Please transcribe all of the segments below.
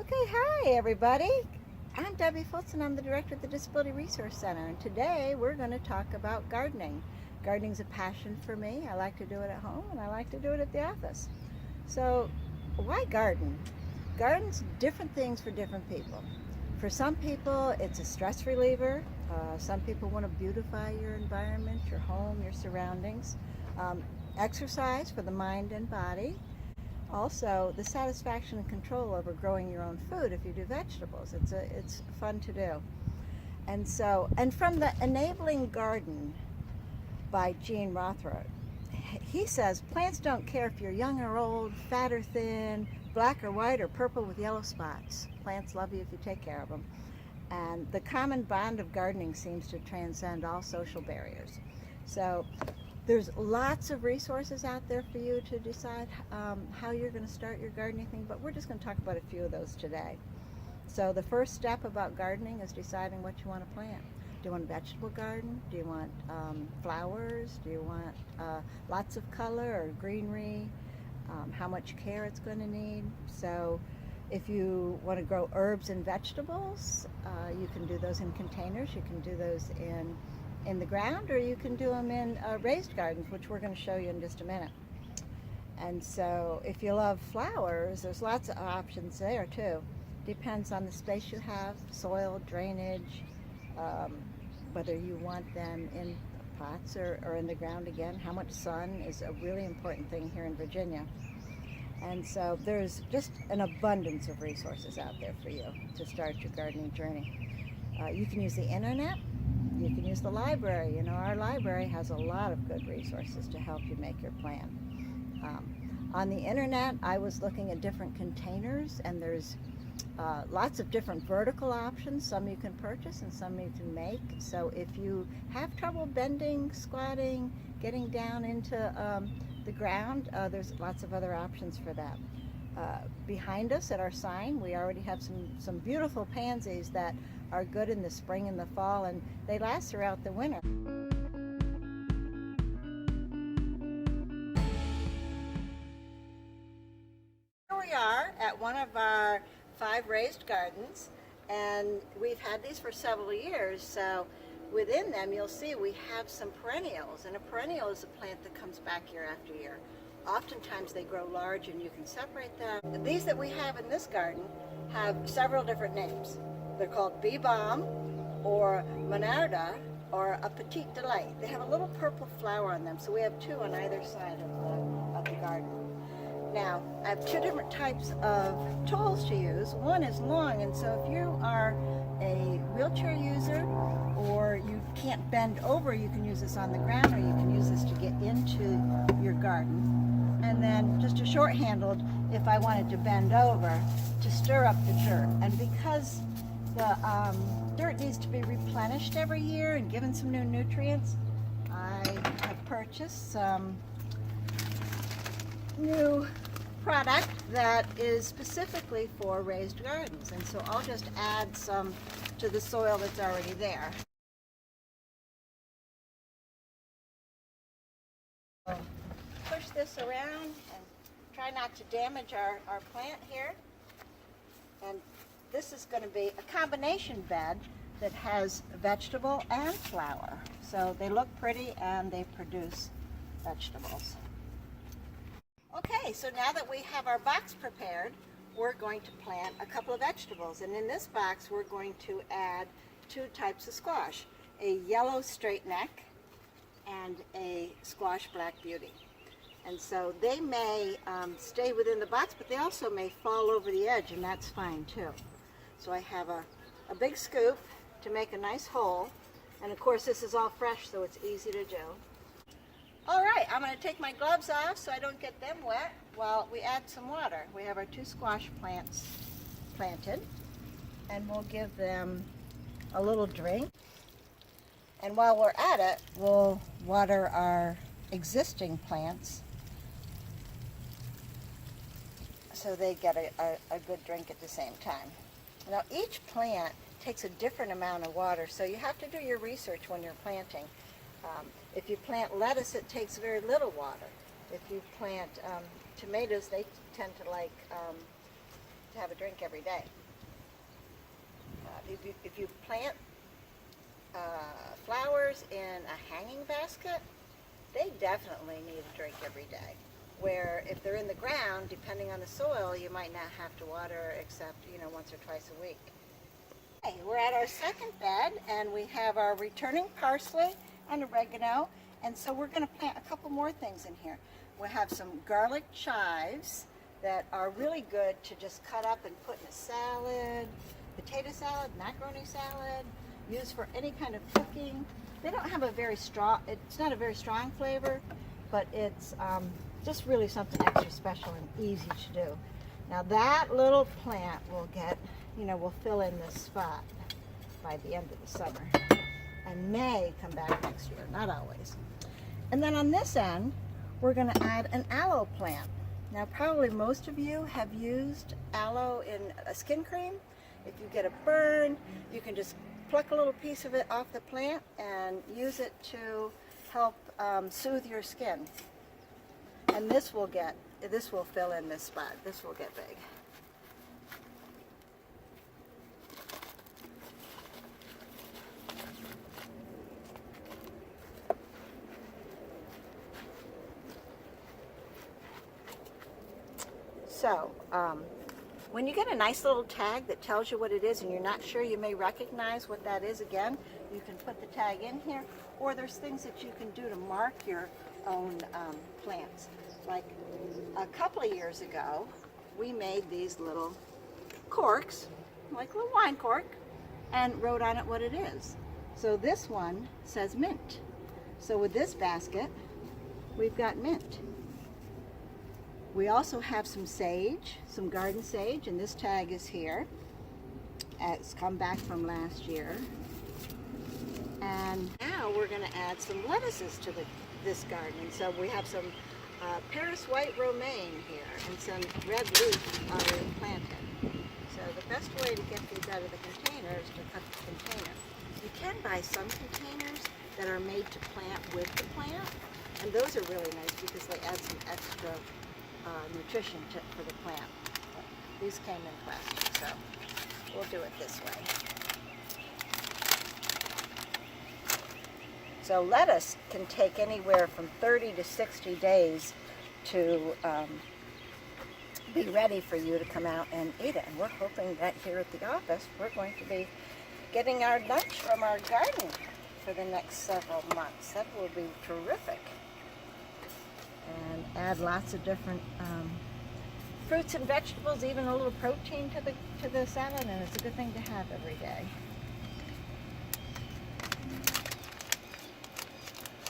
Okay, hi everybody. I'm Debbie Fultz and I'm the director of the Disability Resource Center. And today we're going to talk about gardening. Gardening's a passion for me. I like to do it at home and I like to do it at the office. So, why garden? Gardens different things for different people. For some people, it's a stress reliever. Some people want to beautify your environment, your home, your surroundings. Um, Exercise for the mind and body. Also, the satisfaction and control over growing your own food if you do vegetables. It's fun to do. And from the Enabling Garden by Gene Rothroyd, he says plants don't care if you're young or old, fat or thin, black or white, or purple with yellow spots. Plants love you if you take care of them. And the common bond of gardening seems to transcend all social barriers. So there's lots of resources out there for you to decide how you're going to start your gardening thing, but we're just going to talk about a few of those today. So the first step about gardening is deciding what you want to plant. Do you want a vegetable garden? Do you want flowers? Do you want lots of color or greenery? How much care it's going to need? So if you want to grow herbs and vegetables, you can do those in containers. You can do those in the ground, or you can do them in raised gardens, which we're going to show you in just a minute. And so if you love flowers, there's lots of options there too. Depends on the space you have, soil, drainage, whether you want them in pots or in the ground again. How much sun is a really important thing here in Virginia. And so there's just an abundance of resources out there for you to start your gardening journey. You can use the internet. You can use the library. You know, our library has a lot of good resources to help you make your plan. On the internet, I was looking at different containers, and there's lots of different vertical options. Some you can purchase and some you can make. So if you have trouble bending, squatting, getting down into the ground, there's lots of other options for that. Behind us at our sign, we already have some beautiful pansies that are good in the spring and the fall, and they last throughout the winter. Here we are at one of our 5 raised gardens, and we've had these for several years. So within them you'll see we have some perennials, and a perennial is a plant that comes back year after year. Oftentimes they grow large and you can separate them. These that we have in this garden have several different names. They're called bee balm or monarda or a petite delight. They have a little purple flower on them, so we have 2 on either side of the garden. Now, I have 2 different types of tools to use. One is long, and so if you are a wheelchair user or you can't bend over, you can use this on the ground, or you can use this to get into your garden. And then just a short-handled if I wanted to bend over to stir up the dirt. And because the dirt needs to be replenished every year and given some new nutrients, I have purchased some new product that is specifically for raised gardens. And so I'll just add some to the soil that's already there. Push this around and try not to damage our plant here. And this is going to be a combination bed that has vegetable and flower. So they look pretty and they produce vegetables. Okay, so now that we have our box prepared, we're going to plant a couple of vegetables. And in this box, we're going to add 2 types of squash, a yellow straight neck and a squash black beauty. And so they may stay within the box, but they also may fall over the edge, and that's fine too. So I have a big scoop to make a nice hole. And of course, this is all fresh, so it's easy to do. All right, I'm going to take my gloves off so I don't get them wet while we add some water. We have our 2 squash plants planted, and we'll give them a little drink. And while we're at it, we'll water our existing plants so they get a good drink at the same time. Now, each plant takes a different amount of water, so you have to do your research when you're planting. If you plant lettuce, it takes very little water. If you plant tomatoes, they tend to like to have a drink every day. If you plant flowers in a hanging basket, they definitely need a drink every day. Where if they're in the ground, depending on the soil, you might not have to water except, once or twice a week. Okay, we're at our second bed, and we have our returning parsley and oregano, and so we're going to plant a couple more things in here. We'll have some garlic chives that are really good to just cut up and put in a salad, potato salad, macaroni salad, used for any kind of cooking. They don't have a very strong, it's not a very strong flavor, but it's just really something extra special and easy to do. Now that little plant will get, will fill in this spot by the end of the summer and may come back next year, not always. And then on this end, we're going to add an aloe plant. Now probably most of you have used aloe in a skin cream. If you get a burn, you can just pluck a little piece of it off the plant and use it to help soothe your skin. And this will fill in this spot. This will get big. So, when you get a nice little tag that tells you what it is and you're not sure, you may recognize what that is again, you can put the tag in here, or there's things that you can do to mark your own plants. Like a couple of years ago, we made these little corks, like a little wine cork, and wrote on it what it is. So this one says mint. So with this basket, we've got mint. We also have some sage, some garden sage, and this tag is here. It's come back from last year. And now we're going to add some lettuces to this garden. And so we have some Paris white romaine here and some red leaf already planted. So the best way to get these out of the container is to cut the container. You can buy some containers that are made to plant with the plant, and those are really nice because they add some extra nutrition for the plant. These came in plastic, so we'll do it this way. So lettuce can take anywhere from 30 to 60 days to be ready for you to come out and eat it. And we're hoping that here at the office, we're going to be getting our lunch from our garden for the next several months. That will be terrific. And add lots of different fruits and vegetables, even a little protein to the salad, and it's a good thing to have every day.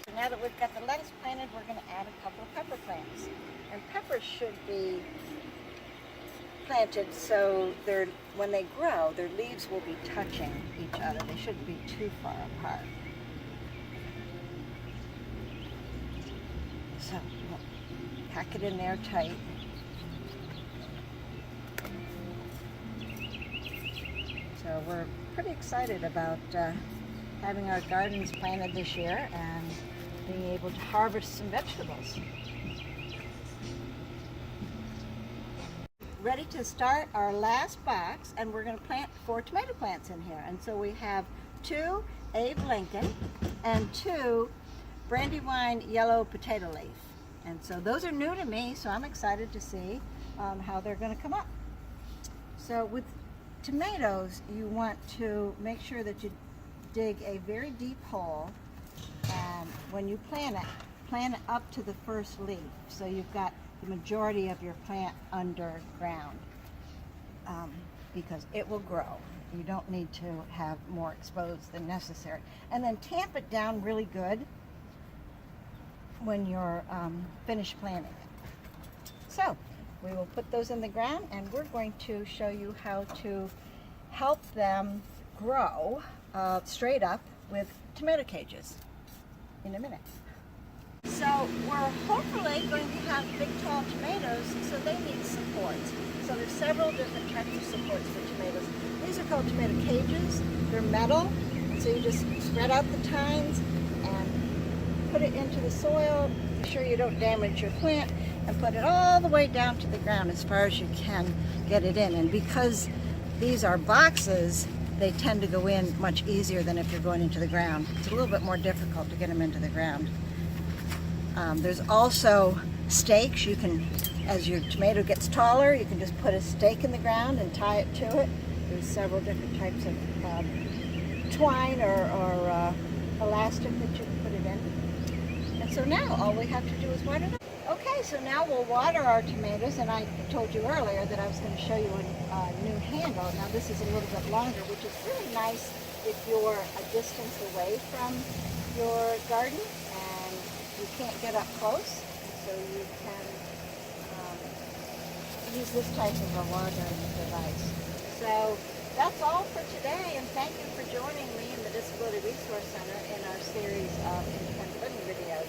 So now that we've got the lettuce planted, we're going to add a couple of pepper plants. And peppers should be planted so when they grow, their leaves will be touching each other. They shouldn't be too far apart. So we'll pack it in there tight. So we're pretty excited about having our gardens planted this year and being able to harvest some vegetables. Ready to start our last box, and we're going to plant 4 tomato plants in here. And so we have 2 Abe Lincoln and 2 Brandywine yellow potato leaf. And so those are new to me, so I'm excited to see how they're going to come up. So with tomatoes, you want to make sure that you dig a very deep hole, and when you plant it up to the first leaf, so you've got the majority of your plant underground, because it will grow. You don't need to have more exposed than necessary. And then tamp it down really good when you're finished planting it. So we will put those in the ground, and we're going to show you how to help them grow straight up with tomato cages in a minute. So we're hopefully going to have big tall tomatoes, so they need supports. So there's several different types of supports for tomatoes. These are called tomato cages. They're metal, and so you just spread out the tines and put it into the soil. Be sure you don't damage your plant. and put it all the way down to the ground as far as you can get it in. And because these are boxes, they tend to go in much easier than if you're going into the ground. It's a little bit more difficult to get them into the ground. There's also stakes. You can, as your tomato gets taller, you can just put a stake in the ground and tie it to it. There's several different types of twine or elastic that you can put it in. And so now all we have to do is water them. Okay, so now we'll water our tomatoes, and I told you earlier that I was going to show you a new handle. Now this is a little bit longer, which is really nice if you're a distance away from your garden and you can't get up close. So you can use this type of a watering device. So that's all for today, and thank you for joining me in the Disability Resource Center in our series of independent living videos.